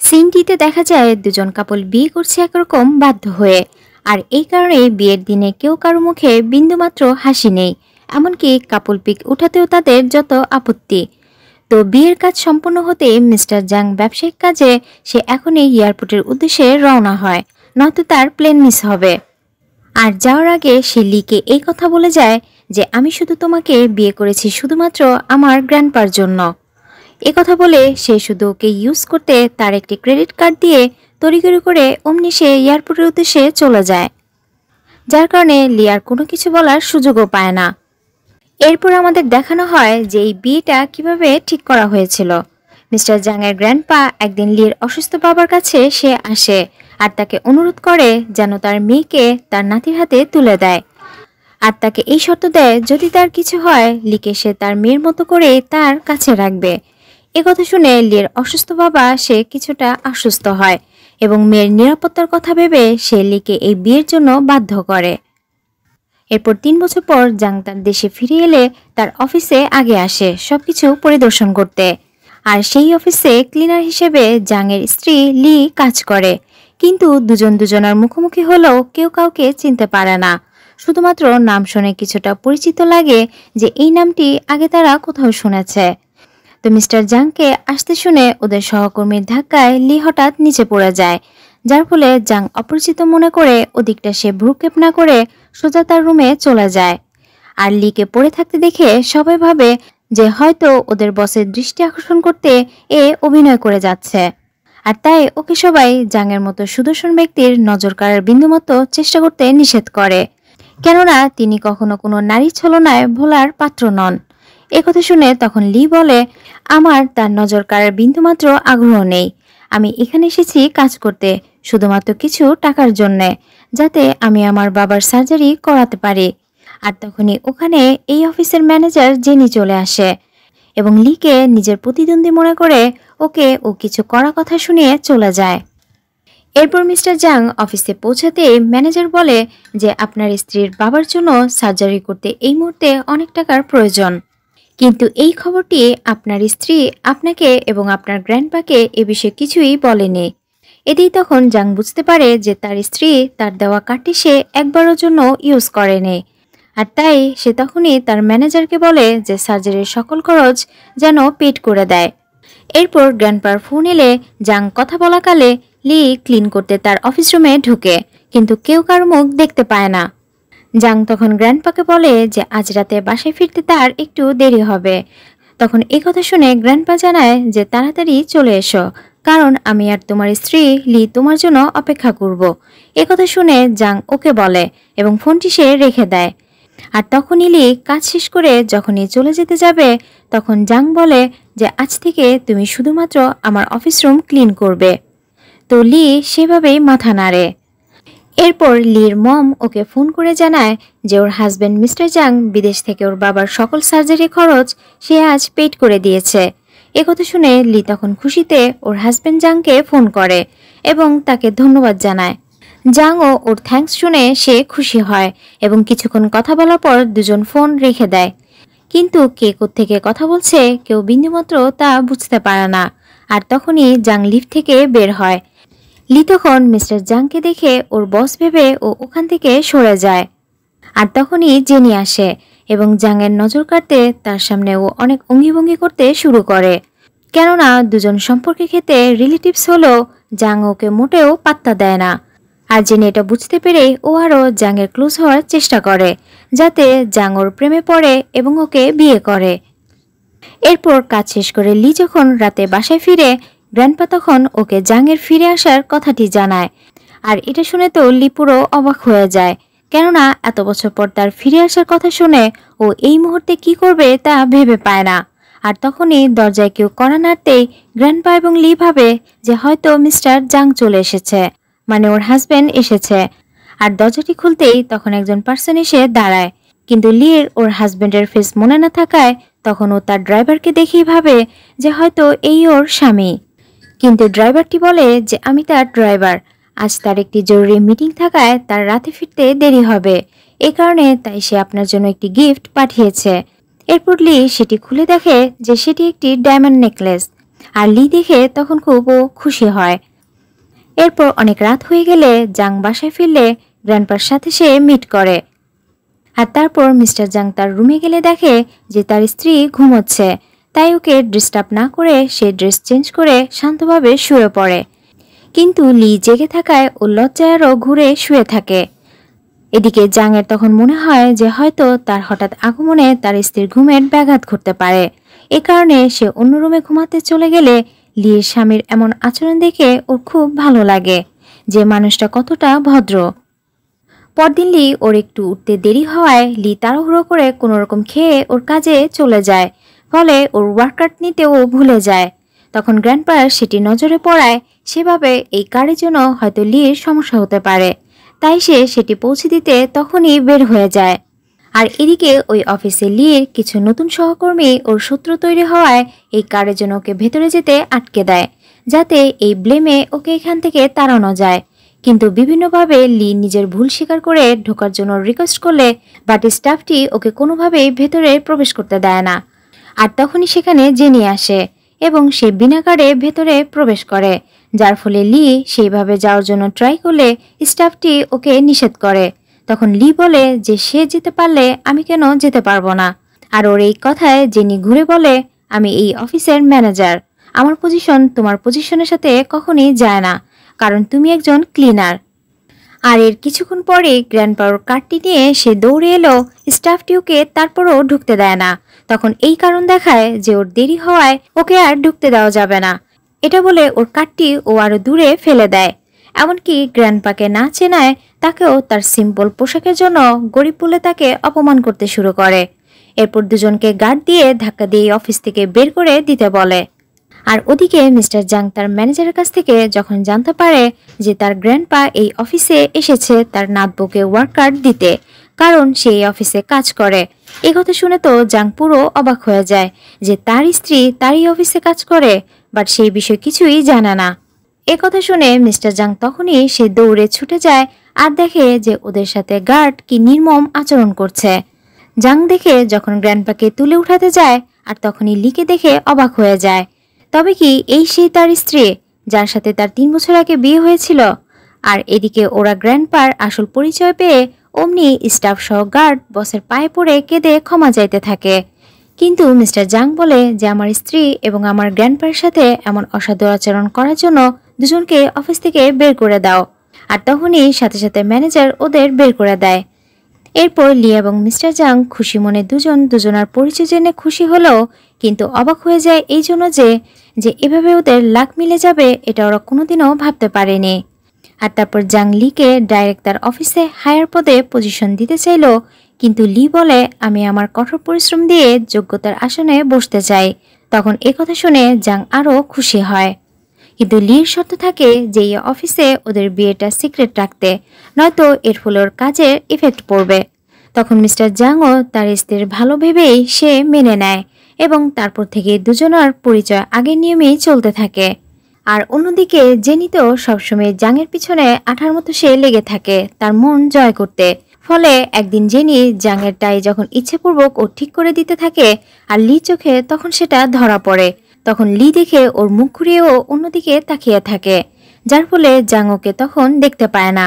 সিনটিতে দেখা যায় দুজন কাপল বিয়ে করছে একরকম বাধ্য হয়ে। আর এই কারণে বিয়ের দিনে কেউ কারো মুখে বিন্দুমাত্র হাসি নেই। এমনকি কাপল পিক উঠাতেও তাদের যত আপত্তি। তো বিয়ের কাজ সম্পন্ন হতে মিস্টার জাং ব্যবসায়িক কাজে সে এখনই এয়ারপোর্টের উদ্দেশ্যে রওনা হয়, নয়তো তার প্লেন মিস হবে। আর যাওয়ার আগে সে লিকে এই কথা বলে যায় যে আমি শুধু তোমাকে বিয়ে করেছি শুধুমাত্র আমার গ্র্যান্ডপার জন্য। কথা বলে সে শুধু ওকে ইউজ করতে তার একটি ক্রেডিট কার্ড দিয়ে তড়িঘড়ি করে অমনি সে এয়ারপোর্টের উদ্দেশ্যে চলে যায়, যার কারণে লিয়ার কোনো কিছু বলার সুযোগও পায় না। এরপর আমাদের দেখানো হয় যে এই বিয়েটা কিভাবে ঠিক করা হয়েছিল। মিস্টার জাংয়ের গ্র্যান্ডপা একদিন লির অসুস্থ বাবার কাছে সে আসে আর তাকে অনুরোধ করে যেন তার মেয়েকে তার নাতির হাতে তুলে দেয়। আর তাকে এই শর্ত দেয় যদি তার কিছু হয় লিকে সে তার মেয়ের মতো করে তার কাছে রাখবে। কথা শুনে লির অসুস্থ বাবা সে কিছুটা আশ্বস্ত হয় এবং মেয়ের নিরাপত্তার কথা ভেবে সে লিকে এই বিয়ের জন্য বাধ্য করে। এরপর ৩ বছর পর জাং তার দেশে ফিরে এলে তার অফিসে আগে আসে সবকিছু পরিদর্শন করতে। আর সেই অফিসে ক্লিনার হিসেবে জাংয়ের স্ত্রী লি কাজ করে। কিন্তু দুজনার মুখোমুখি হলেও কেউ কাউকে চিনতে পারে না। শুধুমাত্র নাম শুনে কিছুটা পরিচিত লাগে যে এই নামটি আগে তারা কোথাও শুনেছে। তো মিস্টার জাংকে আসতে শুনে ওদের সহকর্মীর ধাক্কায় লি হঠাৎ নিচে পড়ে যায়, যার ফলে জাং অপরিচিত মনে করে ওদিকটা সে ভ্রুক্ষেপ না করে সোজা তার রুমে চলে যায়। আর লিকে পড়ে থাকতে দেখে সবাই ভাবে যে হয়তো ওদের বসের দৃষ্টি আকর্ষণ করতে এ অভিনয় করে যাচ্ছে। আর তাই ওকে সবাই জাংয়ের মতো সুদর্শন ব্যক্তির নজর কাড়ার বিন্দুমাত্র চেষ্টা করতে নিষেধ করে, কেননা তিনি কখনো কোনো নারী ছলনায় ভোলার পাত্র নন। কথা শুনে তখন লি বলে, আমার তার নজর কাড়ার বিন্দুমাত্র আগ্রহ নেই। আমি এখানে এসেছি কাজ করতে শুধুমাত্র কিছু টাকার জন্যে, যাতে আমি আমার বাবার সার্জারি করাতে পারি। আর তখনই ওখানে এই অফিসের ম্যানেজার জেনি চলে আসে এবং লিকে নিজের প্রতিদ্বন্দ্বী মনে করে ওকে ও কিছু কড়া কথা শুনিয়ে চলে যায়। এরপর মিস্টার জাং অফিসে পৌঁছাতে ম্যানেজার বলে যে আপনার স্ত্রীর বাবার জন্য সার্জারি করতে এই মুহূর্তে অনেক টাকার প্রয়োজন। কিন্তু এই খবরটি আপনার স্ত্রী আপনাকে এবং আপনার গ্র্যান্ডপাকে এ বিষয়ে কিছুই বলেনি। এতেই তখন জাং বুঝতে পারে যে তার স্ত্রী তার দেওয়া কার্ডটি সে একবারের জন্য ইউজ করেনি। আর তাই সে তখনই তার ম্যানেজারকে বলে যে সার্জারির সকল খরচ যেন পেড করে দেয়। এরপর গ্র্যান্ডপার ফোন এলে জাং কথা বলাকালে লি ক্লিন করতে তার অফিস রুমে ঢুকে, কিন্তু কেউ কার মুখ দেখতে পায় না। জাং তখন গ্র্যান্ডপাকে বলে যে আজ রাতে বাসায় ফিরতে তার একটু দেরি হবে। তখন কথা শুনে গ্র্যান্ডপা জানায় যে তাড়াতাড়ি চলে এসো, কারণ আমি আর তোমার স্ত্রী লি তোমার জন্য অপেক্ষা করব। কথা শুনে জাং ওকে বলে এবং ফোনটি সে রেখে দেয়। আর তখনই লি কাজ শেষ করে যখনই চলে যেতে যাবে তখন জাং বলে যে আজ থেকে তুমি শুধুমাত্র আমার অফিস রুম ক্লিন করবে। তো লি সেভাবেই মাথা নাড়ে। এরপর লির মম ওকে ফোন করে জানায় যে ওর হাজবেন্ড মিস্টার জাং বিদেশ থেকে ওর বাবার সকল সার্জারি খরচ সে আজ পেড করে দিয়েছে। কথা শুনে লি তখন খুশিতে ওর হাজবেন্ড জাংকে ফোন করে এবং তাকে ধন্যবাদ জানায়। জাংও ওর থ্যাঙ্কস শুনে সে খুশি হয় এবং কিছুক্ষণ কথা বলার পর দুজন ফোন রেখে দেয়। কিন্তু কে কোত্থেকে কথা বলছে কেউ বিন্দুমাত্র তা বুঝতে পারে না। আর তখনই জাং লিফট থেকে বের হয়। লি তখন মিস্টার জাংকে দেখে ওর বস ভেবে ও ওখান থেকে সরে যায়। আর তখনই জেনি আসে এবং জাংয়ের নজর কাটতে তার সামনে ও অনেক অঙ্গিভঙ্গি করতে শুরু করে, কেননা দুজন সম্পর্কে ক্ষেত্রে রিলেটিভস হলেও জাং ওকে মোটেও পাত্তা দেয় না। আর জেনি এটা বুঝতে পেরেই ও আরও জাংয়ের ক্লোজ হওয়ার চেষ্টা করে, যাতে জাং ওর প্রেমে পড়ে এবং ওকে বিয়ে করে। এরপর কাজ শেষ করে লি যখন রাতে বাসায় ফিরে গ্র্যান্ডপা তখন ওকে জাংয়ের ফিরে আসার কথাটি জানায়। আর এটা শুনে তো লি পুরো অবাক হয়ে যায়, কেননা এত বছর পর তার ফিরে আসার কথা শুনে ও এই মুহূর্তে কি করবে তা ভেবে পায় না। আর তখনই দরজায় কেউ কড়া নাড়তেই গ্র্যান্ডপা এবং লি ভাবে যে হয়তো মিস্টার জাং চলে এসেছে, মানে ওর হাজবেন্ড এসেছে। আর দরজাটি খুলতেই তখন একজন পার্সন এসে দাঁড়ায়, কিন্তু লির ওর হাজবেন্ডের ফেস মনে না থাকায় তখন ও তার ড্রাইভারকে দেখেই ভাবে যে হয়তো এই ওর স্বামী। কিন্তু ড্রাইভারটি বলে যে আমি তার ড্রাইভার, আজ তার একটি জরুরি মিটিং থাকায় তার রাতে ফিরতে দেরি হবে, এই কারণে তাই সে আপনার জন্য একটি গিফট পাঠিয়েছে। এরপর লি সেটি খুলে দেখে যে সেটি একটি ডায়মন্ড নেকলেস। আর লি দেখে তখন খুব ও খুশি হয়। এরপর অনেক রাত হয়ে গেলে জাং বাসায় ফিরলে গ্র্যান্ডপার সাথে সে মিট করে। আর তারপর মিস্টার জাং তার রুমে গেলে দেখে যে তার স্ত্রী ঘুমোচ্ছে, তাই ওকে ডিস্টার্ব না করে সে ড্রেস চেঞ্জ করে শান্তভাবে শুয়ে পড়ে। কিন্তু লি জেগে থাকায় ও লজ্জায় আরও ঘুরে শুয়ে থাকে। এদিকে জাংয়ের তখন মনে হয় যে হয়তো তার হঠাৎ আগমনে তার স্ত্রীর ঘুমের ব্যাঘাত ঘটতে পারে। এ কারণে সে অন্য রুমে ঘুমাতে চলে গেলে লির স্বামীর এমন আচরণ দেখে ওর খুব ভালো লাগে যে মানুষটা কতটা ভদ্র। পরদিন লি ওর একটু উঠতে দেরি হওয়ায় লি তাড়াহুড়ো করে কোনোরকম খেয়ে ওর কাজে চলে যায়, ফলে ওর ওয়ার্কআউট নিতেও ভুলে যায়। তখন গ্র্যান্ডপার সেটি নজরে পড়ায় সেভাবে এই কারের জন্য হয়তো লির সমস্যা হতে পারে, তাই সে সেটি পৌঁছে দিতে তখনই বের হয়ে যায়। আর এদিকে ওই অফিসে লির কিছু নতুন সহকর্মী ওর শত্রু তৈরি হওয়ায় এই কারের জন্য ওকে ভেতরে যেতে আটকে দেয়, যাতে এই ব্লেমে ওকে এখান থেকে তাড়ানো যায়। কিন্তু বিভিন্নভাবে লি নিজের ভুল স্বীকার করে ঢোকার জন্য রিকোয়েস্ট করলে বাট স্টাফটি ওকে কোনোভাবেই ভেতরে প্রবেশ করতে দেয় না। আর তখনই সেখানে জেনি আসে এবং সে বিনা কারে ভেতরে প্রবেশ করে, যার ফলে লি সেইভাবে যাওয়ার জন্য ট্রাই করলে স্টাফটি ওকে নিষেধ করে। তখন লি বলে যে সে যেতে পারলে আমি কেন যেতে পারবো না। আর ওর এই কথায় জেনি ঘুরে বলে, আমি এই অফিসের ম্যানেজার, আমার পজিশন তোমার পজিশনের সাথে কখনই যায় না, কারণ তুমি একজন ক্লিনার। আর এর কিছুক্ষণ পরে গ্র্যান্ডপার কার্ডটি নিয়ে সে দৌড়ে এলো স্টাফটিওকে তারপরও ঢুকতে দেয় না। তখন এই কারণ দেখায় যে ওর দেরি হওয়ায় ওকে আর ঢুকতে দেওয়া যাবে না। এটা বলে ওর কার্ডটি ও আরো দূরে ফেলে দেয়। এমনকি গ্র্যান্ডপাকে না চেনায় তাকেও তার সিম্পল পোশাকের জন্য গরিব বলে তাকে অপমান করতে শুরু করে। এরপর দুজনকে গার্ড দিয়ে ধাক্কা দিয়ে অফিস থেকে বের করে দিতে বলে। আর ওদিকে মিস্টার জাং তার ম্যানেজারের কাছ থেকে যখন জানতে পারে যে তার গ্র্যান্ডপা এই অফিসে এসেছে তার নাতবুকে ওয়ার্ক কার্ড দিতে, কারণ সে এই অফিসে কাজ করে। এই কথা শুনে তো জাং পুরো অবাক হয়ে যায় যে তার স্ত্রী তার এই অফিসে কাজ করে, বাট সেই বিষয় কিছুই জানে না। এ কথা শুনে মিস্টার জাং তখনই সে দৌড়ে ছুটে যায় আর দেখে যে ওদের সাথে গার্ড কি নির্মম আচরণ করছে। জাং দেখে যখন গ্র্যান্ডপাকে তুলে উঠাতে যায় আর তখনই লিকে দেখে অবাক হয়ে যায়। তবে কি এই সেই তার স্ত্রী যার সাথে তার 3 বছর আগে বিয়ে হয়েছিল? আর এদিকে ওরা গ্র্যান্ডপার আসল পরিচয় পেয়ে অমনি স্টাফ সহ গার্ড বসের পায়ে পড়ে কেঁদে ক্ষমা চাইতে থাকে। কিন্তু মিস্টার জাং বলে যে আমার স্ত্রী এবং আমার গ্র্যান্ডপার সাথে এমন অসাধু আচরণ করার জন্য দুজনকে অফিস থেকে বের করে দাও। আর তখনই সাথে সাথে ম্যানেজার ওদের বের করে দেয়। এরপর লি এবং মিস্টার জাং খুশি মনে দুজন দুজনার পরিচয় জেনে খুশি হলেও কিন্তু অবাক হয়ে যায় এই জন্য যে এভাবে ওদের লাক মিলে যাবে এটা ওরা কোনোদিনও ভাবতে পারেনি। আর তারপর জাং লিকে ডাইরেক্ট তার অফিসে হায়ার পদে পজিশন দিতে চাইল, কিন্তু লি বলে আমি আমার কঠোর পরিশ্রম দিয়ে যোগ্যতার আসনে বসতে চাই। তখন কথা শুনে জাং আরও খুশি হয়, কিন্তু লির শর্ত থাকে যে এই অফিসে ওদের বিয়েটা সিক্রেট রাখতে, নয়তো এর ফলে ওর কাজের ইফেক্ট পড়বে। তখন মিস্টার জাংও তার স্ত্রীর ভালো ভেবেই সে মেনে নেয় এবং তারপর থেকে দুজনের পরিচয় আগের নিয়মেই চলতে থাকে। আর অন্যদিকে জেনি তো সবসময় জাংয়ের পিছনে আঠার মতো সে লেগে থাকে তার মন জয় করতে। ফলে একদিন জেনি জাংয়ের টাই যখন ইচ্ছেপূর্বক ও ঠিক করে দিতে থাকে আর লি চোখে তখন সেটা ধরা পড়ে। তখন লি দেখে ওর মুখ ঘুরিয়েও অন্যদিকে তাকিয়ে থাকে, যার ফলে জাং ওকে তখন দেখতে পায় না।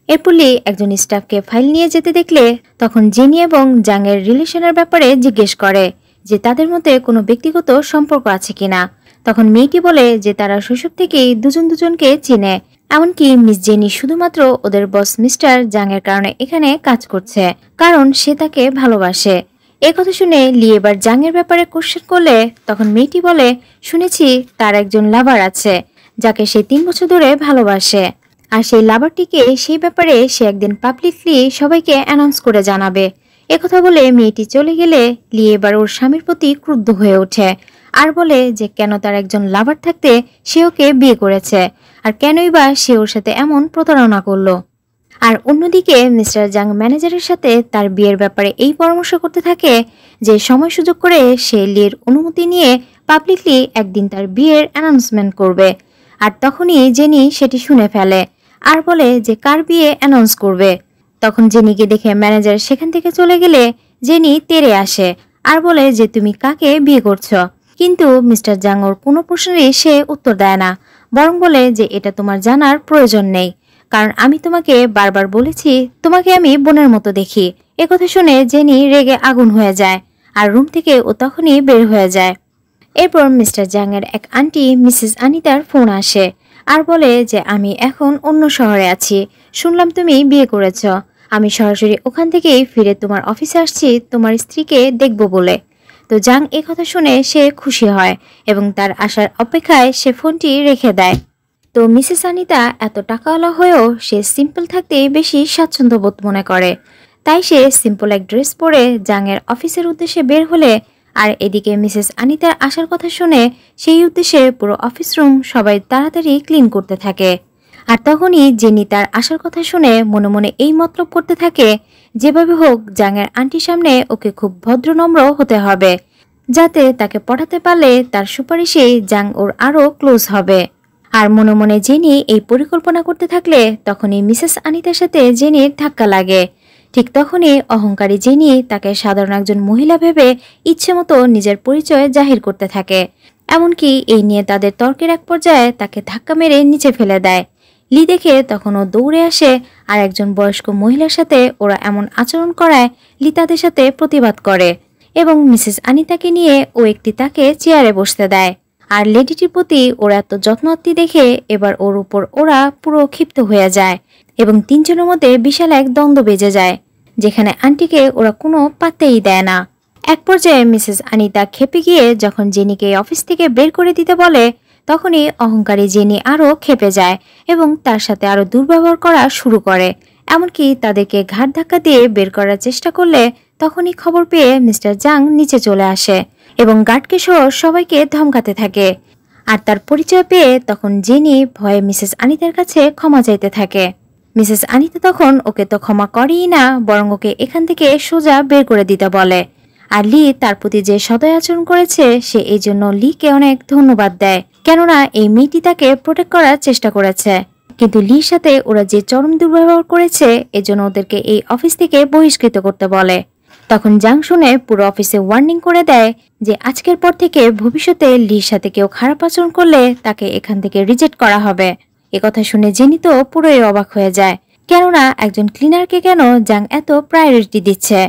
এরপর লি একজন স্টাফকে ফাইল নিয়ে যেতে দেখলে তখন জেনি এবং জাংয়ের রিলেশনের ব্যাপারে জিজ্ঞেস করে যে তাদের মধ্যে কোনো ব্যক্তিগত সম্পর্ক আছে কিনা। তখন মেয়েটি বলে যে তারা শৈশব থেকেই দুজন দুজনকে চিনে, এমনকি মিস জেনি শুধুমাত্র ওদের বস মিস্টার জাংয়ের কারণে এখানে কাজ করছে, কারণ সে তাকে ভালোবাসে। এই কথা শুনে লি এবার জাংয়ের ব্যাপারে কোশ্চেন করলে তখন মেয়েটি বলে শুনেছি তার একজন লাভার আছে যাকে সে 3 বছর ধরে ভালোবাসে, আর সেই লাভারটিকে সেই ব্যাপারে সে একদিন পাবলিকলি সবাইকে অ্যানাউন্স করে জানাবে। একথা বলে মেয়েটি চলে গেলে লি এবার ওর স্বামীর প্রতি ক্রুদ্ধ হয়ে ওঠে আর বলে যে কেন তার একজন লাভার থাকতে সে ওকে বিয়ে করেছে, আর কেনই বা সে ওর সাথে এমন প্রতারণা করলো। আর অন্যদিকে মিস্টার জাং ম্যানেজারের সাথে তার বিয়ের ব্যাপারে এই পরামর্শ করতে থাকে যে সময় সুযোগ করে সে লির অনুমতি নিয়ে পাবলিকলি একদিন তার বিয়ের অ্যানাউন্সমেন্ট করবে। আর তখনই জেনি সেটি শুনে ফেলে আর বলে যে কার বিয়ে অ্যানাউন্স করবে। তখন জেনিকে দেখে ম্যানেজার সেখান থেকে চলে গেলে জেনি তেড়ে আসে আর বলে যে তুমি কাকে বিয়ে করছো। কিন্তু মিস্টার জাং ওর কোনো প্রশ্নেরই সে উত্তর দেয় না, বরং বলে যে এটা তোমার জানার প্রয়োজন নেই, কারণ আমি তোমাকে বারবার বলেছি তোমাকে আমি বোনের মতো দেখি। একথা শুনে জেনি রেগে আগুন হয়ে যায় আর রুম থেকে ও তখনই বের হয়ে যায়। এরপর মিস্টার জাং এর এক আন্টি মিসেস আনিতার ফোন আসে আর বলে যে আমি এখন অন্য শহরে আছি, শুনলাম তুমি বিয়ে করেছ। আমি সরাসরি ওখান থেকেই ফিরে তোমার অফিসে আসছি তোমার স্ত্রীকে দেখব বলে। তো জাং এ কথা শুনে সে খুশি হয় এবং তার আসার অপেক্ষায় সে ফোনটি রেখে দেয়। তো মিসেস আনিতা এত টাকাওয়ালা হয়েও সে সিম্পল থাকতে বেশি স্বাচ্ছন্দ্য বোধ মনে করে, তাই সে সিম্পল এক ড্রেস পরে জাংয়ের অফিসের উদ্দেশ্যে বের হলে, আর এদিকে মিসেস আনিতার আসার কথা শুনে সেই উদ্দেশ্যে পুরো অফিস রুম সবাই তাড়াতাড়ি ক্লিন করতে থাকে। আর তখনই জেনি তার আসার কথা শুনে মনে মনে এই মতলব করতে থাকে যেভাবে হোক জাংয়ের আন্টির সামনে ওকে খুব ভদ্রনম্র হতে হবে, যাতে তাকে পটাতে পারলে তার সুপারিশে জাং ওর আরও ক্লোজ হবে। আর মনে মনে জেনি এই পরিকল্পনা করতে থাকলে তখনই মিসেস আনিতার সাথে জেনির ধাক্কা লাগে। ঠিক তখনই অহংকারী জেনি তাকে সাধারণ একজন মহিলা ভেবে ইচ্ছে মতো নিজের পরিচয় জাহির করতে থাকে। এমনকি এই নিয়ে তাদের তর্কের এক পর্যায়ে তাকে ধাক্কা মেরে নিচে ফেলে দেয়। লি দেখে তখন ও দৌড়ে আসে আর একজন বয়স্ক মহিলার সাথে ওরা এমন আচরণ করায় লি তাদের সাথে প্রতিবাদ করে এবং মিসেস আনিতাকে নিয়ে ও একটি তাকে চেয়ারে বসতে দেয়। আর লেডিটির প্রতি ওরা এত যত্নআত্তি দেখে এবার ওর উপর ওরা পুরো ক্ষিপ্ত হয়ে যায় এবং তিনজনের মধ্যে বিশাল এক দ্বন্দ্ব বেজে যায়, যেখানে আন্টিকে ওরা কোনো পাত্তেই দেয় না। এক পর্যায়ে মিসেস আনিতা খেপে গিয়ে যখন জেনিকে অফিস থেকে বের করে দিতে বলে, তখনই অহংকারী জেনি আরও খেপে যায় এবং তার সাথে আরও দুর্ব্যবহার করা শুরু করে। এমনকি তাদেরকে ঘাট ধাক্কা দিয়ে বের করার চেষ্টা করলে তখনই খবর পেয়ে মিস্টার জাং নিচে চলে আসে এবং গার্ডকে সহ সবাইকে ধমকাতে থাকে। আর তার পরিচয় পেয়ে তখন জেনি ভয়ে মিসেস আনিতার কাছে ক্ষমা চাইতে থাকে। মিসেস আনিতা তখন ওকে তো ক্ষমা করেই না, বরং ওকে এখান থেকে সোজা বের করে দিতে বলে। আর লি তার প্রতি যে সদয় আচরণ করেছে সে এই জন্য লিকে অনেক ধন্যবাদ দেয়, কেননা এই মেয়েটি তাকে প্রোটেক্ট করার চেষ্টা করেছে। কিন্তু লির সাথে ওরা যে চরম দুর্ব্যবহার করেছে এজন্য ওদেরকে এই অফিস থেকে বহিষ্কৃত করতে বলে। তখন জাং শুনে পুরো অফিসে ওয়ার্নিং করে দেয় যে আজকের পর থেকে ভবিষ্যতে লির সাথে কেউ খারাপ আচরণ করলে তাকে এখান থেকে রিজেক্ট করা হবে। একথা শুনে জেনি তো পুরোই অবাক হয়ে যায়, কেননা একজন ক্লিনারকে কেন জাং এত প্রায়োরিটি দিচ্ছে।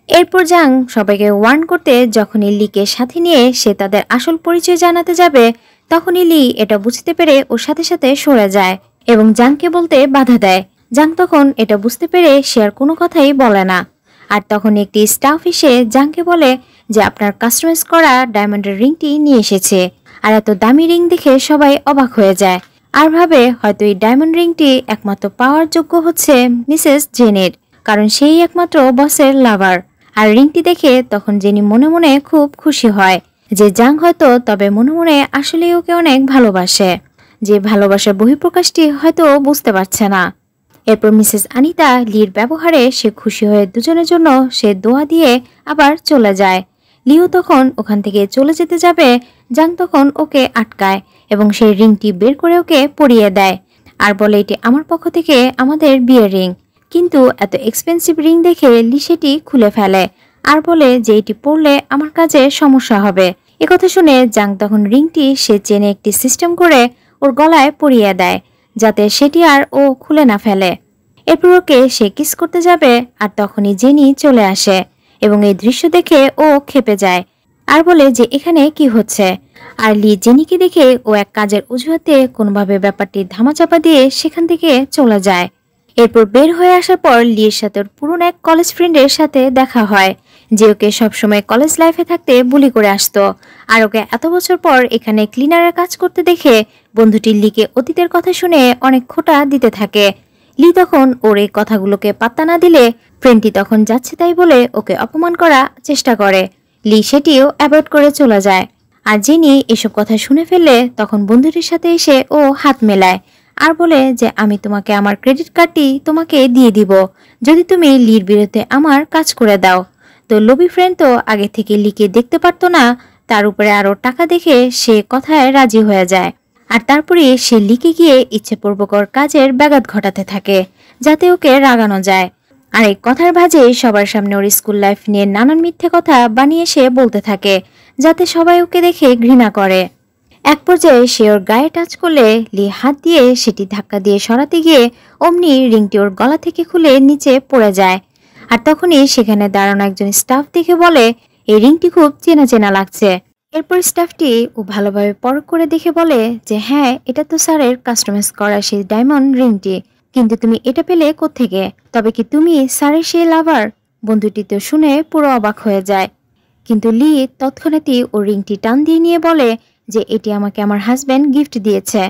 এরপর জাং সবাইকে ওয়ার্ন করতে যখনই লিকে সাথে নিয়ে সে তাদের আসল পরিচয় জানাতে যাবে, তখনই লি এটা বুঝতে পেরে ওর সাথে সাথে সরে যায় এবং জাংকে বলতে বাধা দেয়। জাং তখন এটা বুঝতে পেরে সে আর কোনো কথাই বলে না। আর তখন একটি স্টাফ এসে জাংকে বলে যে আপনার কাস্টমাইজ করা ডায়মন্ডের রিংটি নিয়ে এসেছে। আর এত দামি রিং দেখে সবাই অবাক হয়ে যায় আর ভাবে হয়তো এই ডায়মন্ড রিংটি একমাত্র পাওয়ার যোগ্য হচ্ছে মিসেস জেনের, কারণ সেই একমাত্র বসের লাভার। আর রিংটি দেখে তখন জেনি মনে মনে খুব খুশি হয় যে জাং হয়তো তবে মনে মনে আসলে ওকে অনেক ভালোবাসে, যে ভালোবাসার বহিঃপ্রকাশটি হয়তো বুঝতে পারছে না। এরপর মিসেস আনিতা লির ব্যবহারে সে খুশি হয়ে দুজনের জন্য সে দোয়া দিয়ে আবার চলে যায়। লিও তখন ওখান থেকে চলে যেতে যাবে, জাং তখন ওকে আটকায় এবং সেই রিংটি বের করে ওকে পরিয়ে দেয় আর বলে এটি আমার পক্ষ থেকে আমাদের বিয়ের রিং। কিন্তু এত এক্সপেন্সিভ রিং দেখে লি সেটি খুলে ফেলে আর বলে যে এটি পরলে আমার কাজে সমস্যা হবে। একথা শুনে জাং তখন রিংটি সে চেনে একটি সিস্টেম করে ওর গলায় পরিয়ে দেয় যাতে সেটি আর ও খুলে না ফেলে। এরপর ওকে সে কিস করতে যাবে আর তখনই জেনি চলে আসে এবং এই দৃশ্য দেখে ও খেপে যায় আর বলে যে এখানে কি হচ্ছে। আর লি জেনিকে দেখে ও এক কাজের অজুহাতে কোনোভাবে ব্যাপারটি ধামাচাপা দিয়ে সেখান থেকে চলে যায়। এরপর বের হয়ে আসার পর লির সাথে ওর পুরনো এক কলেজ ফ্রেন্ডের সাথে দেখা হয় যে ওকে সবসময় কলেজ লাইফে থাকতে বুলি করে আসতো, আর ওকে এত বছর পর এখানে ক্লিনারের কাজ করতে দেখে বন্ধুটি লিকে অতীতের কথা শুনে অনেক খোঁটা দিতে থাকে। লি তখন ওর এই কথাগুলোকে পাত্তা না দিলে ফ্রেন্ডটি তখন যাচ্ছে তাই বলে ওকে অপমান করার চেষ্টা করে। লি সেটিও অ্যাভয়েড করে চলে যায়। আর জেনি এসব কথা শুনে ফেললে তখন বন্ধুটির সাথে এসে ও হাত মেলায় আর বলে যে আমি তোমাকে আমার ক্রেডিট কার্ডটি তোমাকে দিয়ে দিব যদি তুমি লির বিরুদ্ধে আমার কাজ করে দাও। তো লোভি ফ্রেন্ড তো আগে থেকে লিকে দেখতে পারতো না, তার উপরে আরো টাকা দেখে সে কথায় রাজি হয়ে যায়। আর তারপরে সে লিকে গিয়ে ইচ্ছেপূর্বকর কাজের ব্যাঘাত ঘটাতে থাকে যাতে ওকে রাগানো যায়। আর এই কথার ভাজে সবার সামনে ওর স্কুল লাইফ নিয়ে নানান মিথ্যে কথা বানিয়ে সে বলতে থাকে যাতে সবাই ওকে দেখে ঘৃণা করে। এক পর্যায়ে সে ওর গায়ে টাচ করলে লি হাত দিয়ে সেটি ধাক্কা দিয়ে সরাতে গিয়ে অমনি রিংটি ওর গলা থেকে খুলে নিচে পড়ে যায়। আর তখনই সেখানে দাঁড়ানো একজন স্টাফ দেখে বলে, এই রিংটি খুব চেনা চেনা লাগছে। এরপর স্টাফটি ও ভালোভাবে পরখ করে দেখে বলে যে হ্যাঁ, এটা তো স্যারের কাস্টমাইজ করা সেই ডায়মন্ড রিংটি, কিন্তু তুমি এটা পেলে কোত্থেকে? তবে কি তুমি স্যারের সেই লাভার? বন্ধুটি তো শুনে পুরো অবাক হয়ে যায়। কিন্তু লি তৎক্ষণাৎই ও রিংটি টান দিয়ে নিয়ে বলে যে এটি আমাকে আমার হাজব্যান্ড গিফট দিয়েছে।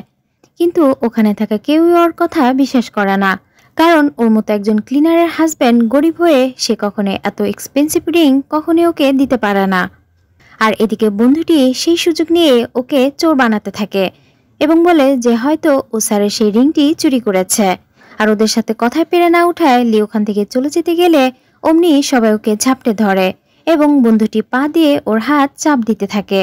কিন্তু ওখানে থাকা কেউই ওর কথা বিশ্বাস করে না, কারণ ওর মতো একজন ক্লিনারের হাজব্যান্ড গরিব হয়ে সে কখনো এত এক্সপেন্সিভ রিং কখনোই ওকে দিতে পারে না। আর এদিকে বন্ধুটি সেই সুযোগ নিয়ে ওকে চোর বানাতে থাকে এবং বলে যে হয়তো ও স্যারের সেই রিংটি চুরি করেছে। আর ওদের সাথে কথায় পেরে না উঠায় লি ওখান থেকে চলে যেতে গেলে অমনি সবাই ওকে ঝাপটে ধরে এবং বন্ধুটি পা দিয়ে ওর হাত চাপ দিতে থাকে।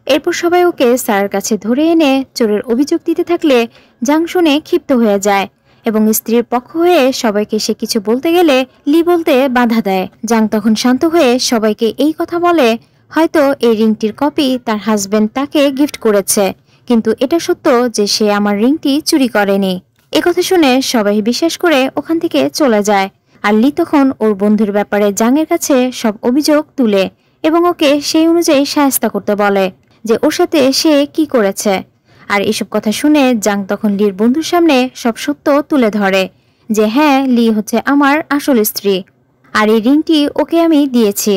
এরপর সবাই ওকে স্যারের কাছে ধরে এনে চোরের অভিযোগ দিতে থাকলে জাং শুনে ক্ষিপ্ত হয়ে যায় এবং স্ত্রীর পক্ষ হয়ে সবাইকে সে কিছু বলতে গেলে লি বলতে বাধা দেয়। জাং তখন শান্ত হয়ে সবাইকে এই কথা বলে, হয়তো এই রিংটির কপি তার হাজবেন্ড তাকে গিফট করেছে, কিন্তু এটা সত্য যে সে আমার রিংটি চুরি করেনি। একথা শুনে সবাই বিশ্বাস করে ওখান থেকে চলে যায়। আর লি তখন ওর বন্ধুর ব্যাপারে জাংয়ের কাছে সব অভিযোগ তুলে এবং ওকে সেই অনুযায়ী শায়েস্তা করতে বলে যে ওর সাথে সে কি করেছে। আর এসব কথা শুনে জাং তখন লির বন্ধুর সামনে সব সত্য তুলে ধরে যে হ্যাঁ, লি হচ্ছে আমার আসল স্ত্রী আর এই রিংটি ওকে আমি দিয়েছি।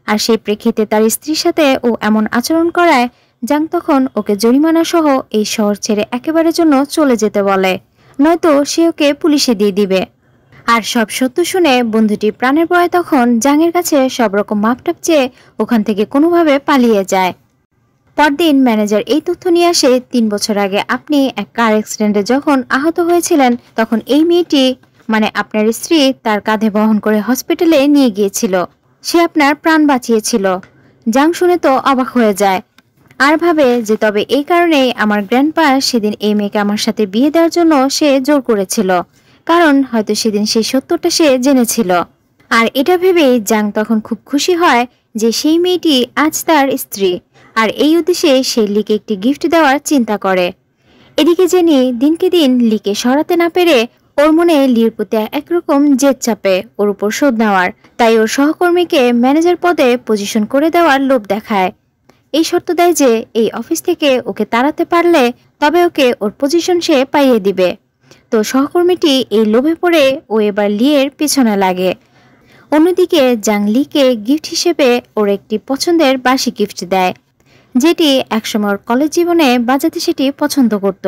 আর সেই প্রেক্ষিতে তার স্ত্রীর সাথে ও এমন আচরণ করায় জাং তখন ওকে জরিমানা সহ এই শহর ছেড়ে একেবারে জন্য চলে যেতে বলে, নয়তো সে ওকে পুলিশে দিয়ে দিবে। আর সব সত্য শুনে বন্ধুটি প্রাণের ভয়ে তখন জাংয়ের কাছে সব রকম মাপটাপ চেয়ে ওখান থেকে কোনোভাবে পালিয়ে যায়। পরদিন ম্যানেজার এই তথ্য নিয়ে আসে, 3 বছর আগে আপনি এক কার অ্যাক্সিডেন্টে যখন আহত হয়েছিলেন তখন এই মেয়েটি মানে আপনার স্ত্রী তার কাঁধে বহন করে হসপিটালে নিয়ে গিয়েছিল, সে আপনার প্রাণ বাঁচিয়েছিল। জাং শুনে তো অবাক হয়ে যায় আর ভাবে যে তবে এই কারণেই আমার গ্র্যান্ডপা সেদিন এই মেয়েকে আমার সাথে বিয়ে দেওয়ার জন্য সে জোর করেছিল, কারণ হয়তো সেদিন সেই সত্যটা সে জেনেছিল। আর এটা ভেবেই জাং তখন খুব খুশি হয় যে সেই মেয়েটি আজ তার স্ত্রী, আর এই উদ্দেশ্যে সে লিকে একটি গিফট দেওয়ার চিন্তা করে। এদিকে জেনি দিনকে দিন লিকে সরাতে না পেরে ওর মনে লির প্রতি একরকম জেদ চাপে ওর উপর শোধ নেওয়ার, তাই ওর সহকর্মীকে ম্যানেজার পদে পজিশন করে দেওয়ার লোভ দেখায়। এই শর্ত দেয় যে এই অফিস থেকে ওকে তাড়াতে পারলে তবে ওকে ওর পজিশন সে পাইয়ে দিবে। তো সহকর্মীটি এই লোভে পড়ে ও এবার লিয়ের পিছনে লাগে। অন্যদিকে জাং লিকে গিফট হিসেবে ওর একটি পছন্দের বার্ষিক গিফট দেয়, যেটি একসময় ওর কলেজ জীবনে বাজাতে সেটি পছন্দ করত।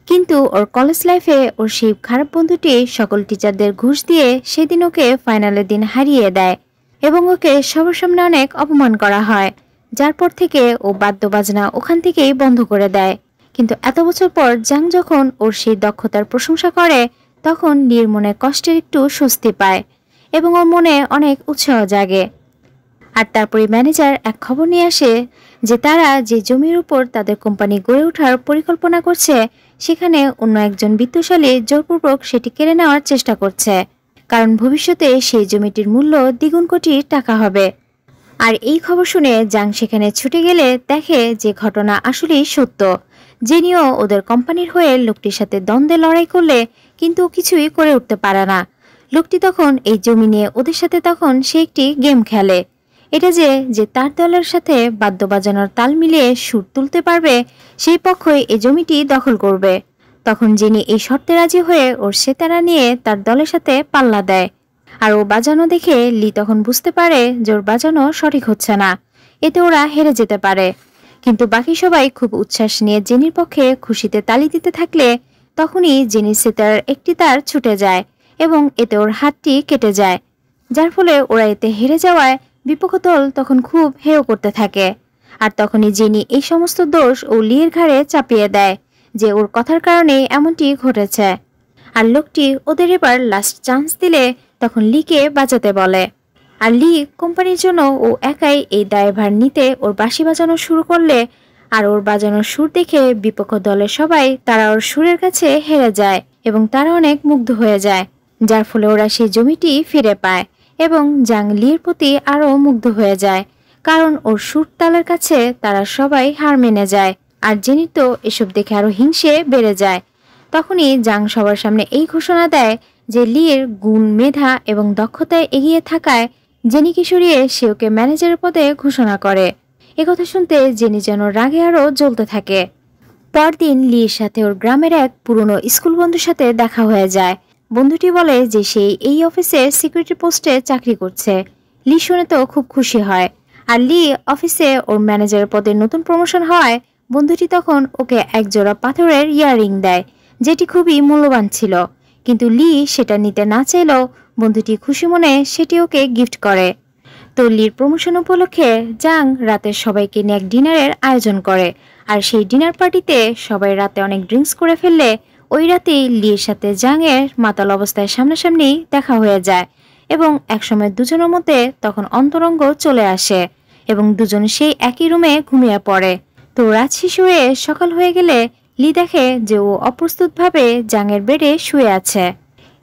কিন্তু ওর কলেজ লাইফে ওর সেই খারাপ বন্ধুটি সকল টিচারদের ঘুষ দিয়ে সেদিন ওকে ফাইনালের দিন হারিয়ে দেয় এবং ওকে সবার সামনে অনেক অপমান করা হয়, যার পর থেকে ও বাদ্য বাজনা ওখান থেকেই বন্ধ করে দেয়। কিন্তু এত বছর পর জাং যখন ওর সেই দক্ষতার প্রশংসা করে তখন লির মনে কষ্টের একটু স্বস্তি পায় এবং ওর মনে অনেক উৎসাহ জাগে। আর তারপরে ম্যানেজার এক খবর নিয়ে আসে যে তারা যে জমির উপর তাদের কোম্পানি গড়ে ওঠার পরিকল্পনা করছে সেখানে অন্য একজন বিত্তশালী জোরপূর্বক সেটি কেড়ে নেওয়ার চেষ্টা করছে, কারণ ভবিষ্যতে সেই জমিটির মূল্য দ্বিগুণ কোটি টাকা হবে। আর এই খবর শুনে জাং সেখানে ছুটে গেলে দেখে যে ঘটনা আসলেই সত্য। জেনিও ওদের কোম্পানির হয়ে লোকটির সাথে দ্বন্দ্বে লড়াই করলে কিন্তু কিছুই করে উঠতে পারে না। লোকটি তখন এই জমি নিয়ে ওদের সাথে তখন সে একটি গেম খেলে, এটা যে তার দলের সাথে বাদ্য বাজানোর তাল মিলিয়ে সুর তুলতে পারবে সেই পক্ষই এই জমিটি দখল করবে। তখন জেনি এই শর্তে রাজি হয়ে ওর সেতারা নিয়ে তার দলের সাথে পাল্লা দেয়। আর ও বাজানো দেখে লি তখন বুঝতে পারে যে ওর বাজানো সঠিক হচ্ছে না, এতে ওরা হেরে যেতে পারে। কিন্তু বাকি সবাই খুব উচ্ছ্বাস নিয়ে জেনির পক্ষে খুশিতে তালি দিতে থাকলে তখনই জেনির সেতারার একটি তার ছুটে যায় এবং এতে ওর হাতটি কেটে যায়, যার ফলে ওরা এতে হেরে যাওয়ায় বিপক্ষ দল তখন খুব হেয় করতে থাকে। আর তখনই জেনি এই সমস্ত দোষ ও লির ঘাড়ে চাপিয়ে দেয় যে ওর কথার কারণে এমনটি ঘটেছে। আর লোকটি ওদের এবার লাস্ট চান্স দিলে তখন লিকে বাঁচাতে বলে। আর লি কোম্পানির জন্য ও একাই এই দায়ভার নিতে ওর বাঁশি বাজানো শুরু করলে আর ওর বাজানোর সুর দেখে বিপক্ষ দলের সবাই তারা ওর সুরের কাছে হেরে যায় এবং তারা অনেক মুগ্ধ হয়ে যায়, যার ফলে ওরা সেই জমিটি ফিরে পায় এবং জাং লির প্রতি আরও মুগ্ধ হয়ে যায়, কারণ ওর সুর তালের কাছে তারা সবাই হার মেনে যায়। আর জেনি তো এসব দেখে আরো হিংসে বেড়ে যায়। তখনই জাং সবার সামনে এই ঘোষণা দেয় যে লির গুণ, মেধা এবং দক্ষতায় এগিয়ে থাকায় জেনিকে সরিয়ে সে ওকে ম্যানেজারের পদে ঘোষণা করে। একথা শুনতে জেনি যেন রাগে আরো জ্বলতে থাকে। পরদিন লির সাথে ওর গ্রামের এক পুরনো স্কুল বন্ধুর সাথে দেখা হয়ে যায়। বন্ধুটি বলে যে সে এই অফিসে সিকিউরিটি পোস্টে চাকরি করছে। লি শুনে তো খুব খুশি হয়। আর লি অফিসে ওর ম্যানেজারের পদে নতুন প্রমোশন হওয়ায় বন্ধুটি তখন ওকে এক জোড়া পাথরের ইয়াররিং দেয়, যেটি খুবই মূল্যবান ছিল। কিন্তু লি সেটা নিতে না চাইলেও বন্ধুটি খুশি মনে সেটি ওকে গিফট করে। তো লির প্রমোশন উপলক্ষে জাং রাতে সবাইকে নিয়ে এক ডিনারের আয়োজন করে। আর সেই ডিনার পার্টিতে সবাই রাতে অনেক ড্রিঙ্কস করে ফেললে ওই রাতেই লির সাথে জাংয়ের মাতাল অবস্থায় সামনাসামনি দেখা হয়ে যায় এবং একসময় দুজনের মধ্যে তখন অন্তরঙ্গ চলে আসে এবং দুজন সেই একই রুমে ঘুমিয়ে পড়ে। তো রাত শেষ হয়ে সকাল হয়ে গেলে লি দেখে যে ও অপ্রস্তুতভাবে জাংয়ের বেডে শুয়ে আছে।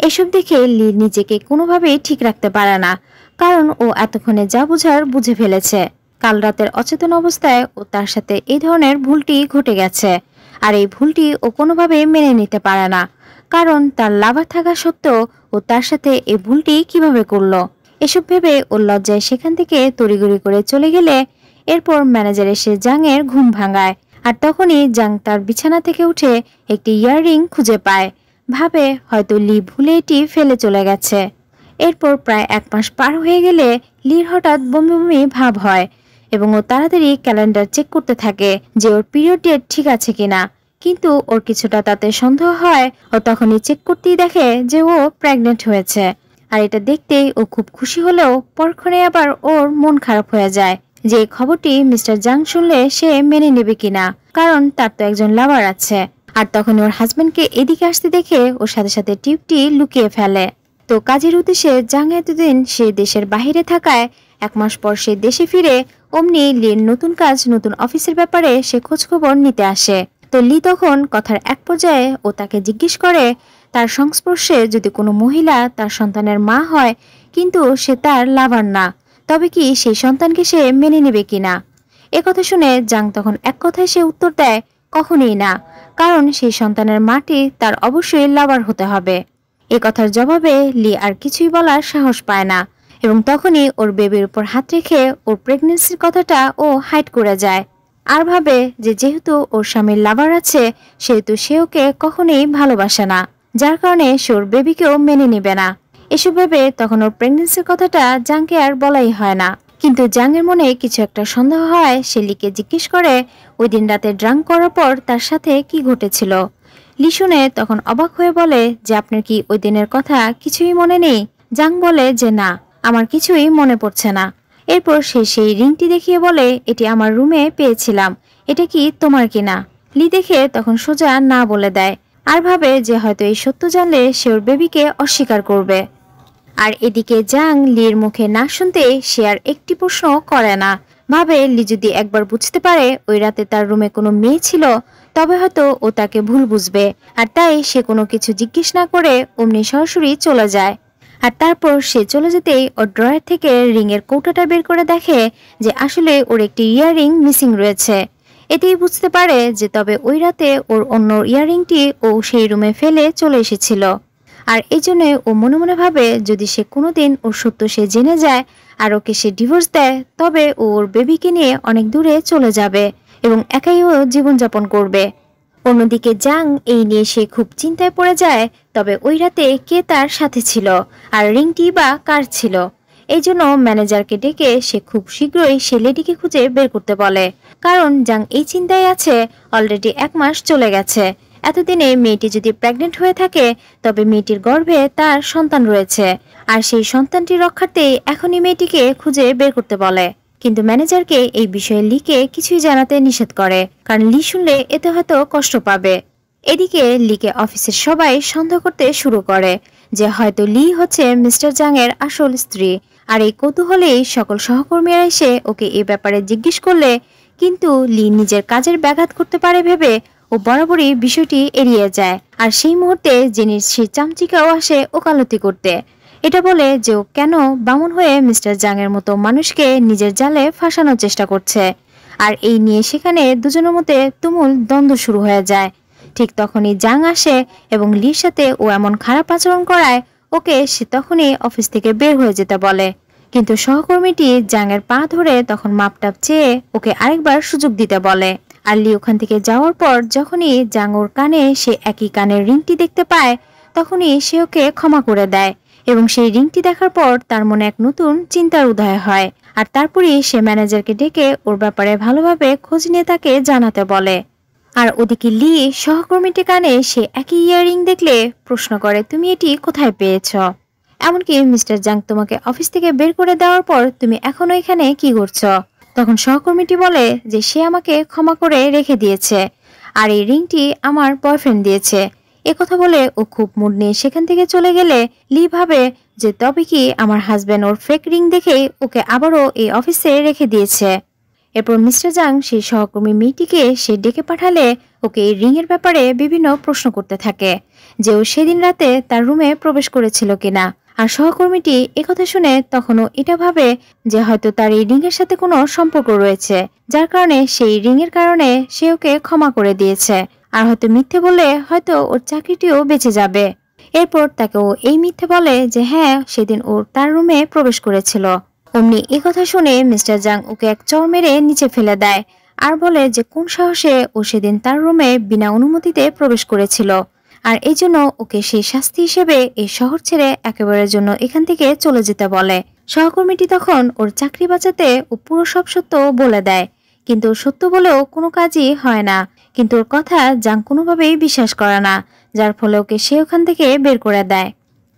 এসব দেখে লি নিজেকে কোনোভাবেই ঠিক রাখতে পারে না, কারণ ও এতক্ষণে যা বুঝার বুঝে ফেলেছে। কাল রাতের অচেতন অবস্থায় ও তার সাথে এই ধরনের ভুলটি ঘটে গেছে। আর এই ভুলটি ও কোনোভাবেই মেনে নিতে পারে না, কারণ তার লাভার থাকা সত্ত্বেও ও তার সাথে এই ভুলটি কিভাবে করলো। এসব ভেবে ওর লজ্জায় সেখান থেকে তড়িঘড়ি করে চলে গেলে এরপর ম্যানেজার এসে জাংয়ের ঘুম ভাঙায়। আর তখনই জাং তার বিছানা থেকে উঠে একটি ইয়াররিং খুঁজে পায়, ভাবে হয়তো লি ভুলে এটি ফেলে চলে গেছে। এরপর প্রায় 1 মাস পার হয়ে গেলে লির হঠাৎ বমি বমি ভাব হয় এবং ও তাড়াতাড়ি ক্যালেন্ডার চেক করতে থাকে যে ওর পিরিয়ড ডেট ঠিক আছে কিনা। কিন্তু ওর কিছুটা তাতে সন্দেহ হয়। ও তখনই চেক করতেই দেখে যে ও প্রেগনেন্ট হয়েছে। আর এটা দেখতেই ও খুব খুশি হলেও পরক্ষণে আবার ওর মন খারাপ হয়ে যায় যে এই খবরটি মিস্টার জাং শুনলে সে মেনে নেবে কিনা, কারণ তার তো একজন লাভার আছে। আর তখন ওর হাজবেন্ডকে এদিকে আসতে দেখে ওর সাথে সাথে টিপটি লুকিয়ে ফেলে। তো কাজের উদ্দেশ্যে জাং এতদিন সে দেশের বাহিরে থাকায় 1 মাস পর সে দেশে ফিরে অমনি লির নতুন কাজ, নতুন অফিসের ব্যাপারে সে খোঁজখবর নিতে আসে। তো লি তখন কথার এক পর্যায়ে ও তাকে জিজ্ঞেস করে তার সংস্পর্শে যদি কোনো মহিলা তার সন্তানের মা হয় কিন্তু সে তার লাভার না, তবে কি সেই সন্তানকে সে মেনে নেবে কিনা। একথা শুনে জাং তখন এক কথায় সে উত্তর দেয় কখনোই না, কারণ সেই সন্তানের মাটি তার অবশ্যই লাভার হতে হবে। এ কথার জবাবে লি আর কিছুই বলার সাহস পায় না এবং তখনই ওর বেবির উপর হাত রেখে ওর প্রেগন্যান্সির কথাটা ও হাইড করে যায়। আর ভাবে যে যেহেতু ওর স্বামীর লাভার আছে সেহেতু সে ওকে কখনোই ভালোবাসে না, যার কারণে সে ওর বেবিকেও মেনে নেবে না। এসব ভেবে তখন ওর প্রেগন্যান্সির কথাটা জাংকে আর বলাই হয় না। কিন্তু জাংয়ের মনে কিছু একটা সন্দেহ হয়। সে লিকে জিজ্ঞেস করে ওই দিন রাতে ড্রাঙ্ক করার পর তার সাথে কি ঘটেছিল। লি শুনে তখন অবাক হয়ে বলে যে আপনার কি ওই দিনের কথা কিছুই মনে নেই। জাং বলে যে না, আমার কিছুই মনে পড়ছে না। এরপর সে সেই রিংটি দেখিয়ে বলে এটি আমার রুমে পেয়েছিলাম, এটা কি তোমার কিনা। লি দেখে তখন সোজা না বলে দেয় আর ভাবে যে হয়তো এই সত্য জানলে সে ওর বেবিকে অস্বীকার করবে। আর এদিকে জাং লির মুখে না শুনতে সে আর একটি প্রশ্ন করে না। ভাবে লি যদি একবার বুঝতে পারে ওই রাতে তার রুমে কোনো মেয়ে ছিল তবে হয়তো ও তাকে ভুল বুঝবে। আর তাই সে কোনো কিছু জিজ্ঞেস না করে অমনি সরাসরি চলে যায়। আর তারপর সে চলে যেতেই ওর ড্রয়ার থেকে রিংয়ের কৌটাটা বের করে দেখে যে আসলে ওর একটি ইয়াররিং মিসিং রয়েছে। এতেই বুঝতে পারে যে তবে ওই রাতে ওর অন্য ইয়াররিংটি ও সেই রুমে ফেলে চলে এসেছিল। আর এই জন্য ও মনে মনে ভাবে যদি সে কোনোদিন ওর সত্য সে জেনে যায় আর ওকে সে ডিভোর্স দেয় তবে ওর বেবিকে নিয়ে অনেক দূরে চলে যাবে এবং একাই ও জীবনযাপন করবে। অন্যদিকে জাং এই নিয়ে সে খুব চিন্তায় পড়ে যায় তবে ওই রাতে কে তার সাথে ছিল আর রিংটি বা কার ছিল। এই জন্য ম্যানেজারকে ডেকে সে খুব শীঘ্রই সে লেডিকে খুঁজে বের করতে বলে, কারণ জাং এই চিন্তায় আছে অলরেডি 1 মাস চলে গেছে। এতদিনে মেয়েটি যদি প্রেগনেন্ট হয়ে থাকে তবে মেয়েটির গর্ভে তার সন্তান রয়েছে আর সেই সন্তানটি রক্ষার্থে এখনই মেয়েটিকে খুঁজে বের করতে বলে। কিন্তু ম্যানেজারকে এই বিষয়ে লিকে কিছুই জানাতে নিষেধ করে, কারণ লি শুনলে এতে হয়তো কষ্ট পাবে। এদিকে লিকে অফিসের সবাই সন্দেহ করতে শুরু করে যে হয়তো লি হচ্ছে মিস্টার জাং এর আসল স্ত্রী। আর এই কৌতূহলেই সকল সহকর্মীরা এসে ওকে এই ব্যাপারে জিজ্ঞেস করলে কিন্তু লি নিজের কাজের ব্যাঘাত করতে পারে ভেবে ও বরাবরই বিষয়টি এড়িয়ে যায়। আর সেই মুহূর্তে জেনির সেই চামচিকাও আসে ওকালতি করতে এটা বলে যে ও কেন বামুন হয়ে মিস্টার জাং এর মতো মানুষকে নিজের জালে ফাঁসানোর চেষ্টা করছে। আর এই নিয়ে সেখানে দুজনের মধ্যে তুমুল দ্বন্দ্ব শুরু হয়ে যায়। ঠিক তখনই জাং আসে এবং লির সাথে ও এমন খারাপ আচরণ করায় ওকে সে তখনই অফিস থেকে বের হয়ে যেতে বলে। কিন্তু সহকর্মীটি জাং এর পা ধরে তখন মাপটাপ চেয়ে ওকে আরেকবার সুযোগ দিতে বলে। আর লি ওখান থেকে যাওয়ার পর যখনই জাং ওর কানে সে একই কানের রিংটি দেখতে পায় তখনই সে ওকে ক্ষমা করে দেয় এবং সেই রিংটি দেখার পর তার মনে এক নতুন চিন্তার উদয় হয়। আর তারপরেই সে ম্যানেজারকে ডেকে ওর ব্যাপারে ভালোভাবে খোঁজ নিয়ে তাকে জানাতে বলে। আর ওদিকে লি সহকর্মীটির কানে সে একই ইয়াররিং দেখলে প্রশ্ন করে, তুমি এটি কোথায় পেয়েছ? এমনকি মিস্টার জাং তোমাকে অফিস থেকে বের করে দেওয়ার পর তুমি এখনো এখানে কি করছো? তখন সহকর্মীটি বলে যে সে আমাকে ক্ষমা করে রেখে দিয়েছে আর এই রিংটি আমার বয়ফ্রেন্ড দিয়েছে। কথা বলে ও খুব মুড নিয়ে সেখান থেকে চলে গেলে লি ভাবে যে তবে কি আমার হাজবেন্ড ওর ফেক রিং দেখেই ওকে আবারও এই অফিসে রেখে দিয়েছে। এরপর মিস্টার জাং সেই সহকর্মী মেয়েটিকে সে ডেকে পাঠালে ওকে এই রিং এর ব্যাপারে বিভিন্ন প্রশ্ন করতে থাকে, যে ও সেদিন রাতে তার রুমে প্রবেশ করেছিল কিনা। আর সহকর্মীটি একথা শুনে তখনও এটা ভাবে যে হয়তো তার এই রিং এর সাথে কোনো সম্পর্ক রয়েছে, যার কারণে সেই রিং এর কারণে সে ওকে ক্ষমা করে দিয়েছে। আর হয়তো মিথ্যে বললে হয়তো ওর চাকরিটিও বেঁচে যাবে। এরপর তাকে ও এই মিথ্যে বলে যে হ্যাঁ সেদিন ও তার রুমে প্রবেশ করেছিল। অমনি কথা শুনে মিস্টার জাং ওকে এক চড় মেরে নিচে ফেলে দেয় আর বলে যে কোন সাহসে ও সেদিন তার রুমে বিনা অনুমতিতে প্রবেশ করেছিল, আর এই জন্য ওকে সেই শাস্তি হিসেবে এই শহর ছেড়ে একেবারের জন্য এখান থেকে চলে যেতে বলে। সহকর্মীটি তখন ওর চাকরি বাঁচাতে ও পুরো সব সত্য বলে দেয়, কিন্তু সত্য বলেও কোনো কাজই হয় না। কিন্তু ওর কথা জাং কোনোভাবেই বিশ্বাস করে না, যার ফলে ওকে সে ওখান থেকে বের করে দেয়।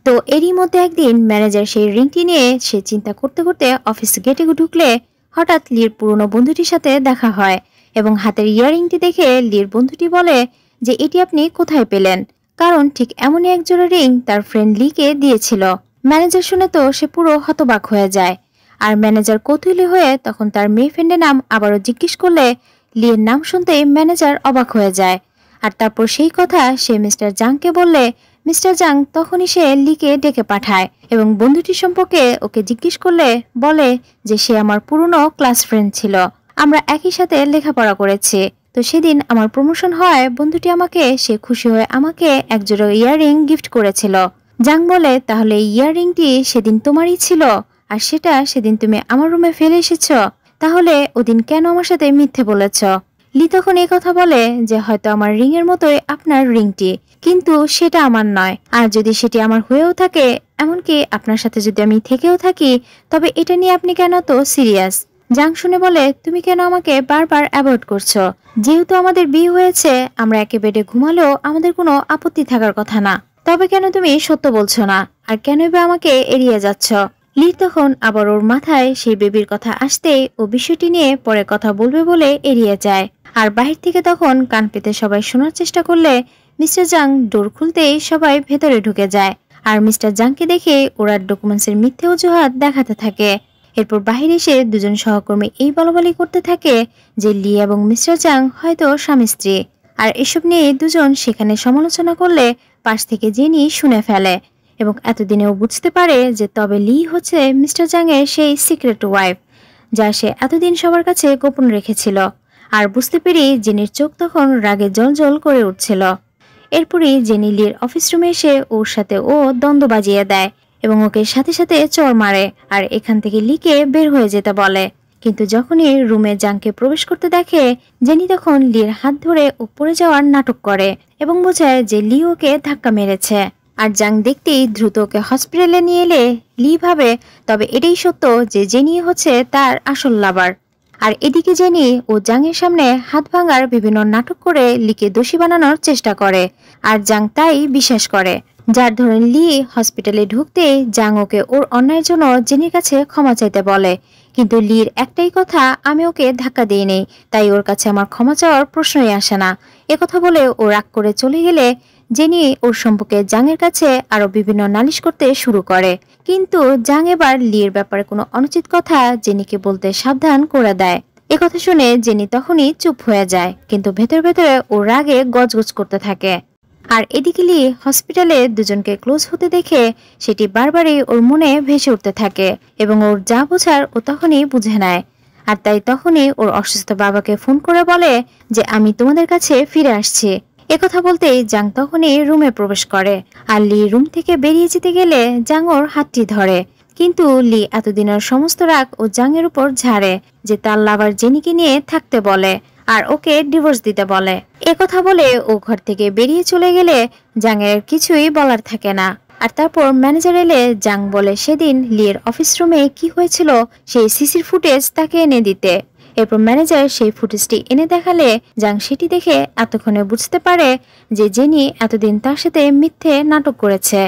তো এরই মধ্যে একদিন ম্যানেজার সেই রিংটি নিয়ে সে চিন্তা করতে করতে অফিস গেটে ঢুকলে হঠাৎ লির পুরনো বন্ধুটির সাথে দেখা হয় এবং হাতের ইয়াররিংটি দেখে লির বন্ধুটি বলে যে এটি আপনি কোথায় পেলেন, কারণ ঠিক এমনই এক জোড়া রিং তার ফ্রেন্ড লিকে দিয়েছিল। ম্যানেজার শুনে তো সে পুরো হতবাক হয়ে যায়। আর ম্যানেজার কৌতূহলী হয়ে তখন তার মেয়ে ফ্রেন্ডের নাম আবারও জিজ্ঞেস করলে লির নাম শুনতেই ম্যানেজার অবাক হয়ে যায়। আর তারপর সেই কথা সে মিস্টার জাংকে বললে মিস্টার জাং তখনই সে লিকে ডেকে পাঠায় এবং বন্ধুটির সম্পর্কে ওকে জিজ্ঞেস করলে বলে যে সে আমার পুরনো ক্লাস ফ্রেন্ড ছিল, আমরা একই সাথে লেখাপড়া করেছি। তো সেদিন আমার প্রমোশন হয় বন্ধুটি আমাকে সে খুশি হয়ে আমাকে একজোড়া ইয়াররিং গিফট করেছিল। জাং বলে তাহলে এই ইয়াররিংটি সেদিন তোমারই ছিল আর সেটা সেদিন তুমি আমার রুমে ফেলে এসেছ, তাহলে ওদিন কেন আমার সাথে মিথ্যে বলেছ? লি তখন এই কথা বলে যে হয়তো আমার রিং এর মতোই আপনার রিংটি, কিন্তু সেটা আমার নয়। আর যদি সেটি আমার হয়েও থাকে, এমনকি আপনার সাথে যদি আমি থেকেও থাকি, তবে এটা নিয়ে আপনি কেন তো সিরিয়াস? জাং শুনে বলে তুমি কেন আমাকে বারবার অ্যাভয়েড করছো? যেহেতু আমাদের বিয়ে হয়েছে, আমরা একে বেডে ঘুমালেও আমাদের কোনো আপত্তি থাকার কথা না, তবে কেন তুমি সত্য বলছো না আর কেনই বা আমাকে এড়িয়ে যাচ্ছ? লির তখন আবার ওর মাথায় সেই বেবির কথা আসতেই ও বিষয়টি নিয়ে পরে কথা বলবে বলে এড়িয়ে যায়। আর বাহির থেকে তখন কান পেতে সবাই শোনার চেষ্টা করলে মিস্টার জাং ডোর খুলতেই সবাই ভেতরে ঢুকে যায়। আর মিস্টার জাংকে দেখে ওরা ডকুমেন্টসের মিথ্যে অজুহাত দেখাতে থাকে। এরপর বাহিরে এসে দুজন সহকর্মী এই বলাবলি করতে থাকে যে লি এবং মিস্টার জাং হয়তো স্বামী স্ত্রী। আর এসব নিয়ে দুজন সেখানে সমালোচনা করলে পাশ থেকে জেনি শুনে ফেলে এবং এতদিনেও বুঝতে পারে যে তবে লি হচ্ছে মিস্টার জাং এর সেই সিক্রেট ওয়াইফ, যা সে এতদিন সবার কাছে গোপন রেখেছিল। আর বুঝতে পেরেই জেনির চোখ তখন রাগে জ্বলজ্বল করে উঠছিল। এরপরই জেনি লির অফিস রুমে এসে ওর সাথে ও দ্বন্দ্ব বাজিয়ে দেয় এবং ওকে সাথে সাথে চড় মারে আর এখান থেকে লিকে বের হয়ে যেতে বলে। কিন্তু যখনই রুমে জাংকে প্রবেশ করতে দেখে জেনি তখন লির হাত ধরে ও পড়ে যাওয়ার নাটক করে এবং বোঝায় যে লি ওকে ধাক্কা মেরেছে। আর জাং দেখতেই দ্রুত ওকে হসপিটালে নিয়ে এলে লি ভাবে তবে এটাই সত্য যে জেনি হচ্ছে তার আসল লাভার। আর এদিকে জেনি ও জাংয়ের সামনে হাত ভাঙার বিভিন্ন নাটক করে লিকে দোষী বানানোর চেষ্টা করে আর জাং তাই বিশ্বাস করে, যার ধরুন লি হসপিটালে ঢুকতেই জাং ওকে ওর অন্যায়ের জন্য জেনির কাছে ক্ষমা চাইতে বলে। কিন্তু লির একটাই কথা, আমি ওকে ধাক্কা দিইনি, তাই ওর কাছে আমার ক্ষমা চাওয়ার প্রশ্নই আসে না। একথা বলে ও রাগ করে চলে গেলে জেনি ওর সম্পর্কে জাংয়ের কাছে আরো বিভিন্ন নালিশ করতে শুরু করে। কিন্তু জাং এবার লির ব্যাপারে কোনো অনুচিত কথা জেনিকে বলতে সাবধান করে দেয়। একথা শুনে জেনি তখনই চুপ হয়ে যায়, কিন্তু ভেতর ভেতরে ও রাগে গজগজ করতে থাকে। আর এদিকে লি হসপিটালে দুজনকে ক্লোজ হতে দেখে সেটি বারবারই ওর মনে ভেসে উঠতে থাকে এবং ওর যা বোঝার ও তখনই বুঝে নেয়। আর তাই তখনই ওর অসুস্থ বাবাকে ফোন করে বলে যে আমি তোমাদের কাছে ফিরে আসছি। একথা বলতেই জাং তখনই রুমে প্রবেশ করে আর লি রুম থেকে বেরিয়ে যেতে গেলে জাং ওর হাতটি ধরে, কিন্তু লি এতদিনের সমস্ত রাগ ও জাংয়ের উপর ঝাড়ে যে তার লাভার জেনিকে নিয়ে থাকতে বলে আর ওকে ডিভোর্স দিতে বলে। একথা বলে ও ঘর থেকে বেরিয়ে চলে গেলে জাংয়ের কিছুই বলার থাকে না। আর তারপর ম্যানেজার এলে জাং বলে সেদিন লির অফিস রুমে কি হয়েছিল সেই সিসির ফুটেজ তাকে এনে দিতে। এরপর ম্যানেজার সেই ফুটেজটি এনে দেখালে জাং সেটি দেখে এতক্ষণে বুঝতে পারে যে জেনি এতদিন তার সাথে মিথ্যে নাটক করেছে।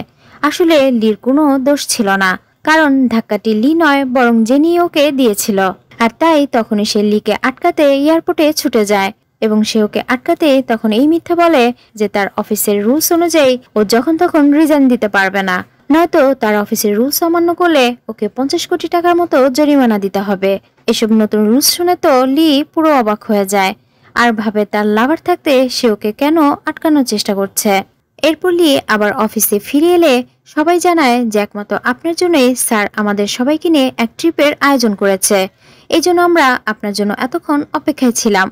আসলে লির কোনো দোষ ছিল না, কারণ ধাক্কাটি লি নয় বরং জেনি ওকে দিয়েছিল। আর তাই তখনই সে লিকে আটকাতে এয়ারপোর্টে ছুটে যায় এবং সে ওকে আটকাতে তখন এই মিথ্যা বলে যে তার অফিসের রুলস অনুযায়ী ও যখন তখন রিজাইন দিতে পারবে না, নয়তো তার অফিসের রুলস অমান্য করলে ওকে 50 কোটি টাকার মতো জরিমানা দিতে হবে। এসব নতুন রুলস শুনে তো লি পুরো অবাক হয়ে যায় আর ভাবে তার লাভার থাকতে সে ওকে কেন আটকানোর চেষ্টা করছে। এরপর লি আবার অফিসে ফিরে এলে সবাই জানায় যে একমাত্র আপনার জন্যই স্যার আমাদের সবাইকে নিয়ে এক ট্রিপের আয়োজন করেছে, এই জন্য আমরা আপনার জন্য এতক্ষণ অপেক্ষায় ছিলাম।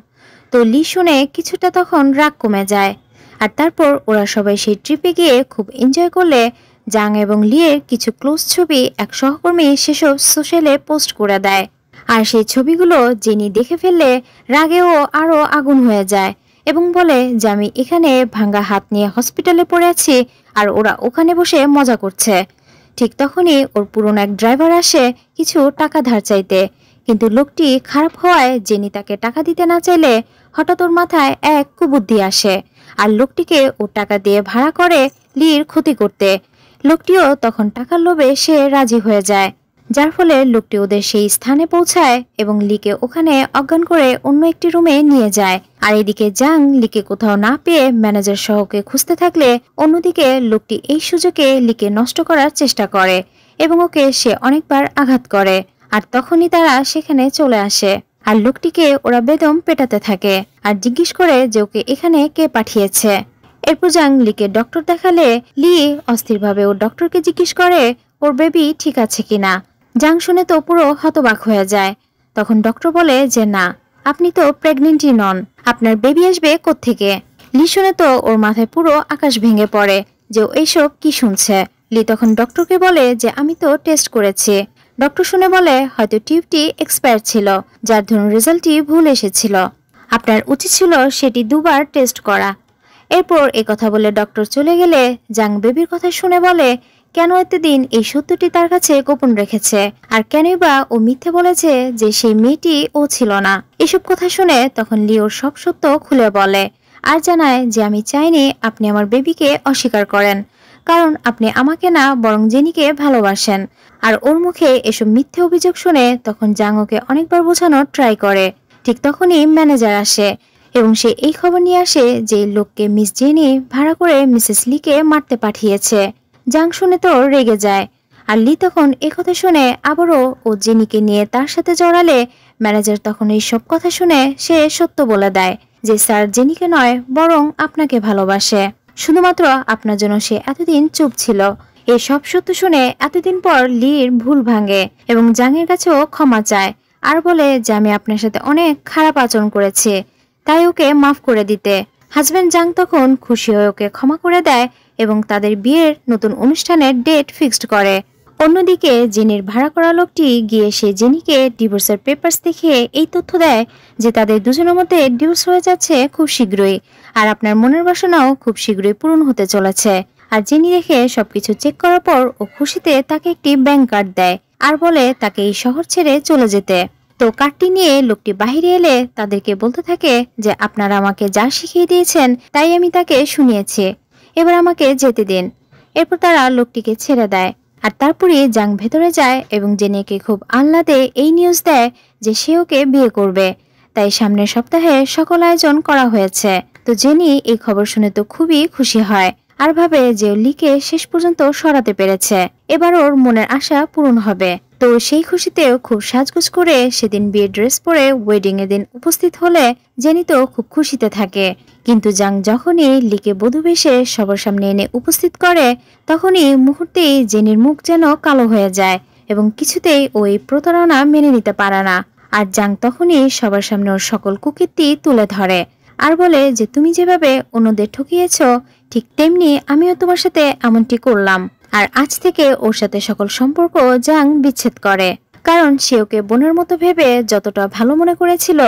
তো লি শুনে কিছুটা তখন রাগ কমে যায়। আর তারপর ওরা সবাই সেই ট্রিপে গিয়ে খুব এনজয় করলে জাং এবং লিয়ের কিছু ক্লোজ ছবি এক সহকর্মী সেসব সোশ্যালে পোস্ট করে দেয়। আর সেই ছবিগুলো জেনি দেখে ফেললে রাগেও আরো আগুন হয়ে যায় এবং বলে যে আমি এখানে ভাঙ্গা হাত নিয়ে হসপিটালে পড়ে আছি আর ওরা ওখানে বসে মজা করছে। ঠিক তখনই ওর পুরনো এক ড্রাইভার আসে কিছু টাকা ধার চাইতে, কিন্তু লোকটি খারাপ হওয়ায় জেনি তাকে টাকা দিতে না চাইলে হঠাৎ ওর মাথায় এক কুবুদ্ধি আসে আর লোকটিকে ও টাকা দিয়ে ভাড়া করে লির ক্ষতি করতে। লোকটিও তখন টাকার লোভে সে রাজি হয়ে যায়, যার ফলে লোকটি ওদের সেই স্থানে পৌঁছায় এবং লিকে ওখানে অজ্ঞান করে অন্য একটি রুমে নিয়ে যায়। আর এদিকে জাং লিকে কোথাও না পেয়ে ম্যানেজার সহকে খুঁজতে থাকলে অন্যদিকে লোকটি এই সুযোগে লিকে নষ্ট করার চেষ্টা করে এবং ওকে সে অনেকবার আঘাত করে। আর তখনই তারা সেখানে চলে আসে আর লোকটিকে ওরা বেদম পেটাতে থাকে আর জিজ্ঞেস করে যে ওকে এখানে কে পাঠিয়েছে। এরপর জাং লিকে ডক্টর দেখালে লি অস্থিরভাবে ওর ডক্টরকে জিজ্ঞেস করে ওর বেবি ঠিক আছে কিনা। জাং শুনে তো পুরো হতবাক হয়ে যায়। তখন ডক্টর বলে যে না, আপনি তো প্রেগনেন্টই নন, আপনার বেবি আসবে কোত্থেকে। লি শুনে তো ওর মাথায় পুরো আকাশ ভেঙে পড়ে যে এইসব কি শুনছে। লি তখন ডক্টরকে বলে যে আমি তো টেস্ট করেছি। ডক্টর শুনে বলে হয়তো টিউবটি এক্সপায়ার ছিল, যার ধরুন রেজাল্টটি ভুল এসেছিল, আপনার উচিত ছিল সেটি দুবার টেস্ট করা। এরপর কথা বলে ডক্টর চলে গেলে জাং বেবির কথা শুনে বলে কেন এতদিন এই সত্যটি তার কাছে গোপন রেখেছে আর কেনই বা ও মিথ্যে বলেছে যে সেই মেয়েটি ও ছিল না। এসব কথা শুনে তখন লি ওর সব সত্য খুলে বলে আর জানায় যে আমি চাইনি আপনি আমার বেবিকে অস্বীকার করেন, কারণ আপনি আমাকে না বরং জেনিকে ভালোবাসেন। আর ওর মুখে এসব মিথ্যে অভিযোগ শুনে তখন জাং ওকে অনেকবার বোঝানোর ট্রাই করে। ঠিক তখনই ম্যানেজার আসে এবং সে এই খবর নিয়ে আসে যে লোককে মিস জেনি ভাড়া করে মিসেস লিকে মারতে পাঠিয়েছে। জাং শুনে তো রেগে যায় আর লি তখন কথা শুনে আবারও ও জেনিকে নিয়ে তার সাথে জড়ালে ম্যানেজার তখন এই সব কথা শুনে সে সত্য বলে দেয় যে স্যার জেনিকে নয় বরং আপনাকে ভালোবাসে, শুধুমাত্র আপনার জন্য সে এতদিন চুপ ছিল। এই সব সত্য শুনে এতদিন পর লির ভুল ভাঙে এবং জাংয়ের কাছেও ক্ষমা চায় আর বলে যে আমি আপনার সাথে অনেক খারাপ আচরণ করেছি, তাই ওকে মাফ করে দিতে। হাজবেন্ড জাং তখন খুশি হয়ে ওকে ক্ষমা করে দেয় এবং তাদের বিয়ের নতুন অনুষ্ঠানের ডেট ফিক্সড করে। অন্যদিকে জেনির ভাড়া করা লোকটি গিয়ে সে জেনিকে ডিভোর্সের পেপারস দেখিয়ে এই তথ্য দেয় যে তাদের দুজনের মধ্যে ডিভোর্স হয়ে যাচ্ছে খুব শীঘ্রই আর আপনার মনের বাসনাও খুব শীঘ্রই পূরণ হতে চলেছে। আর জেনি দেখে সবকিছু চেক করার পর ও খুশিতে তাকে একটি ব্যাংক কার্ড দেয় আর বলে তাকে এই শহর ছেড়ে চলে যেতে। তো কার্ডটি নিয়ে লোকটি বাহিরে এলে তাদেরকে বলতে থাকে যে আপনারা আমাকে যা শিখিয়ে দিয়েছেন তাই আমি তাকে শুনিয়েছি, এবার আমাকে যেতে দিন। এরপর তারা লোকটিকে ছেড়ে দেয় আর তারপরে জাং ভেতরে যায় এবং জেনিকে খুব আহ্লাদে এই নিউজ দেয় যে সে ওকে বিয়ে করবে, তাই সামনের সপ্তাহে সকল আয়োজন করা হয়েছে। তো জেনি এই খবর শুনে তো খুবই খুশি হয় আর ভাবে যে ও লিকে শেষ পর্যন্ত সরাতে পেরেছে, এবার ওর মনের আশা পূরণ হবে। তো সেই খুশিতেও খুব সাজগোজ করে সেদিন বিয়ের ড্রেস পরে ওয়েডিং এর দিন উপস্থিত হলে জেনি তো খুব খুশিতে থাকে। কিন্তু জাং যখনই লিকে বধূ বেশে সবার সামনে এনে উপস্থিত করে, তখনই মুহূর্তেই জেনির মুখ যেন কালো হয়ে যায় এবং কিছুতেই ওই প্রতারণা মেনে নিতে পারে না। আর জাং তখনই সবার সামনে ওর সকল কুকীর্তি তুলে ধরে আর বলে যে তুমি যেভাবে অন্যদের ঠকিয়েছ, ঠিক তেমনি আমিও তোমার সাথে এমনটি করলাম। আর আজ থেকে ওর সাথে সকল সম্পর্ক জাং বিচ্ছেদ করে, কারণ সে ওকে বোনের মতো ভেবে যতটা ভালো মনে করেছিল,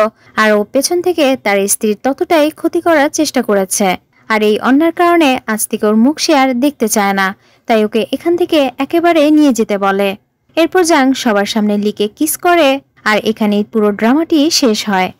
আর ও পেছন থেকে তার স্ত্রীর ততটাই ক্ষতি করার চেষ্টা করেছে। আর এই অন্যার কারণে আজ থেকে ওর মুখ সে আর দেখতে চায় না, তাই ওকে এখান থেকে একেবারে নিয়ে যেতে বলে। এরপর জাং সবার সামনে লিকে কিস করে, আর এখানেই পুরো ড্রামাটি শেষ হয়।